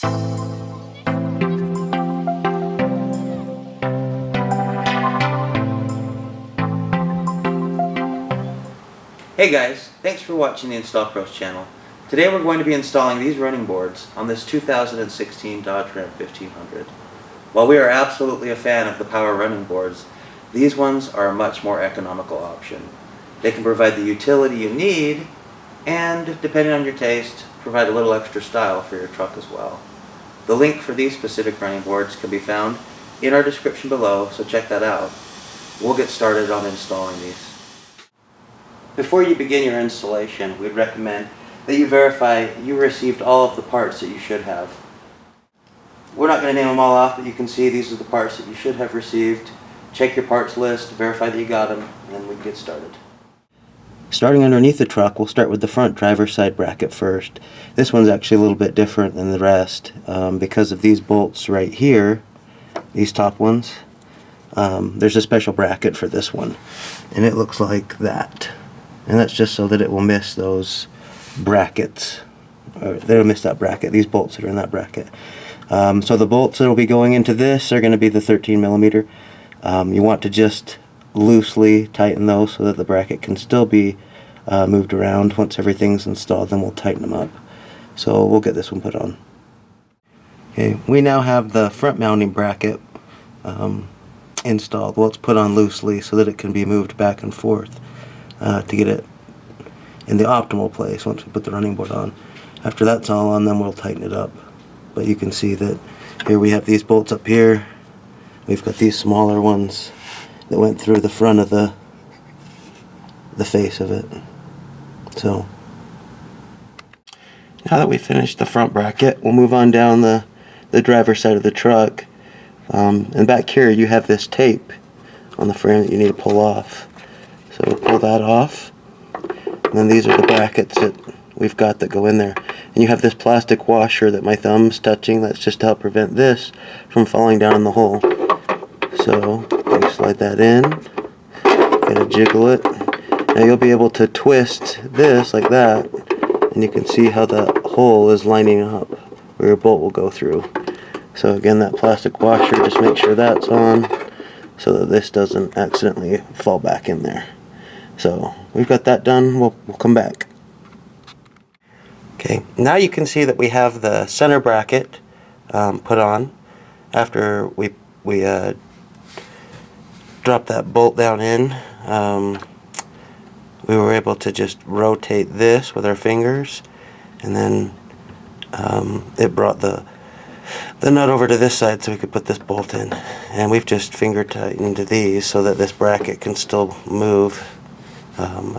Hey guys, thanks for watching the Install Pros channel. Today we're going to be installing these running boards on this 2016 Dodge Ram 1500. While we are absolutely a fan of the power running boards, these ones are a much more economical option. They can provide the utility you need and, depending on your taste, provide a little extra style for your truck as well. The link for these specific running boards can be found in our description below, so check that out. We'll get started on installing these. Before you begin your installation, we'd recommend that you verify you received all of the parts that you should have. We're not going to name them all off, but you can see these are the parts that you should have received. Check your parts list, verify that you got them, and then we can get started. Starting underneath the truck, we'll start with the front driver's side bracket first. This one's actually a little bit different than the rest because of these bolts right here, these top ones. There's a special bracket for this one, and it looks like that. And that's just so that it will miss those brackets. Or they'll miss that bracket, these bolts that are in that bracket. So the bolts that will be going into this are going to be the 13 millimeter. You want to just loosely tighten those so that the bracket can still be moved around. Once everything's installed, then we'll tighten them up. So we'll get this one put on. Okay, we now have the front mounting bracket installed. Well, it's put on loosely so that it can be moved back and forth to get it in the optimal place once we put the running board on. After that's all on, then we'll tighten it up. But you can see that here we have these bolts up here. We've got these smaller ones that went through the front of the face of it. So now that we've finished the front bracket, we'll move on down the driver's side of the truck. And back here you have this tape on the frame that you need to pull off. So we'll pull that off. And then these are the brackets that we've got that go in there. And you have this plastic washer that my thumb's touching. That's just to help prevent this from falling down in the hole. So you slide that in. Gotta jiggle it. Now you'll be able to twist this like that. And you can see how the hole is lining up where your bolt will go through. So again, that plastic washer, just make sure that's on so that this doesn't accidentally fall back in there. So we've got that done. We'll come back. Okay, now you can see that we have the center bracket put on. After we dropped that bolt down in, we were able to just rotate this with our fingers, and then it brought the nut over to this side so we could put this bolt in. And we've just finger tightened these so that this bracket can still move.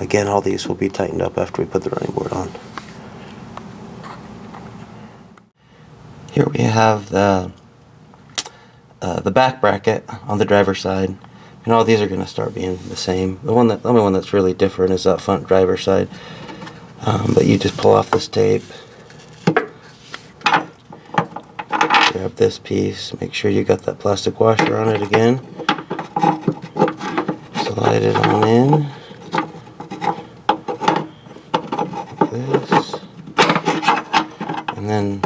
Again, all these will be tightened up after we put the running board on. Here we have the back bracket on the driver's side, and all these are going to start being the same. The only one that's really different is that front driver's side. But you just pull off this tape, grab this piece, make sure you got that plastic washer on it again, slide it on in. This, and then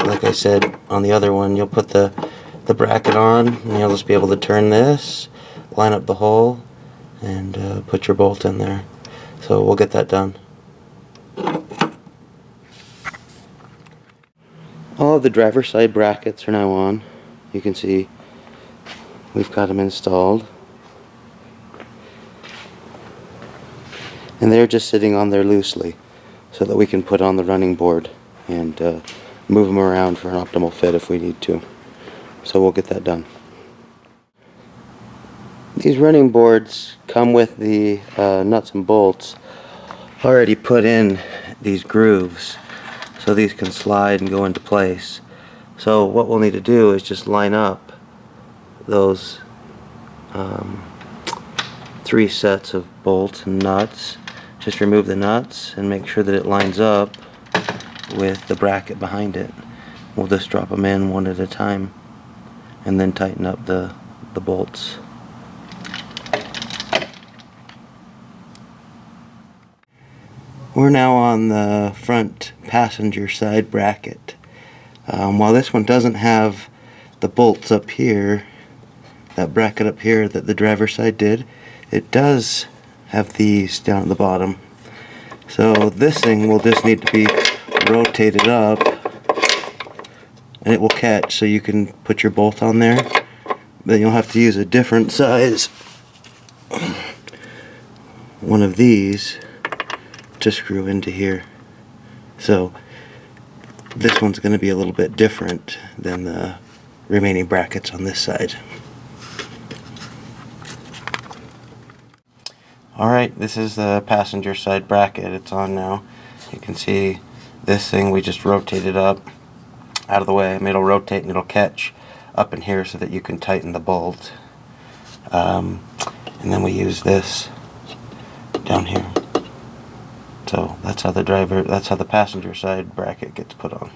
like I said on the other one, you'll put the bracket on and you'll just be able to turn this, line up the hole, and put your bolt in there. So we'll get that done. All of the driver's side brackets are now on. You can see we've got them installed. And they're just sitting on there loosely so that we can put on the running board and move them around for an optimal fit if we need to. So we'll get that done. These running boards come with the nuts and bolts already put in these grooves, so these can slide and go into place. So what we'll need to do is just line up those 3 sets of bolts and nuts. Just remove the nuts and make sure that it lines up with the bracket behind it. We'll just drop them in one at a time and then tighten up the bolts. We're now on the front passenger side bracket. While this one doesn't have the bolts up here, that bracket up here that the driver's side did, it does have these down at the bottom. So this thing will just need to be rotated up and it will catch, so you can put your bolt on there. Then you'll have to use a different size one of these to screw into here. So this one's going to be a little bit different than the remaining brackets on this side. Alright, this is the passenger side bracket. It's on now. You can see this thing, we just rotated up out of the way. It'll rotate and it'll catch up in here so that you can tighten the bolt. And then we use this down here. So that's how the passenger side bracket gets put on.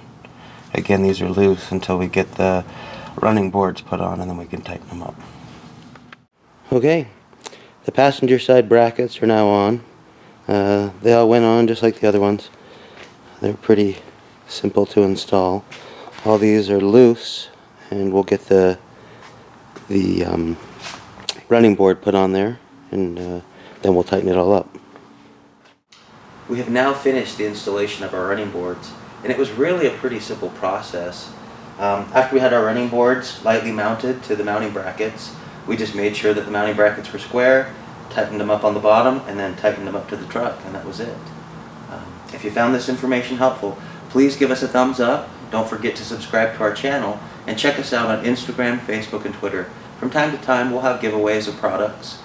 Again, these are loose until we get the running boards put on, and then we can tighten them up. Okay. The passenger side brackets are now on. They all went on just like the other ones. They're pretty simple to install. All these are loose, and we'll get the running board put on there, and then we'll tighten it all up. We have now finished the installation of our running boards, and it was really a pretty simple process. After we had our running boards lightly mounted to the mounting brackets, we just made sure that the mounting brackets were square, tightened them up on the bottom, and then tightened them up to the truck, and that was it. If you found this information helpful, please give us a thumbs up. Don't forget to subscribe to our channel, and check us out on Instagram, Facebook, and Twitter. From time to time, we'll have giveaways of products.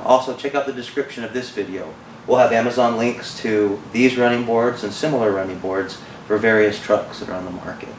Also, check out the description of this video. We'll have Amazon links to these running boards and similar running boards for various trucks that are on the market.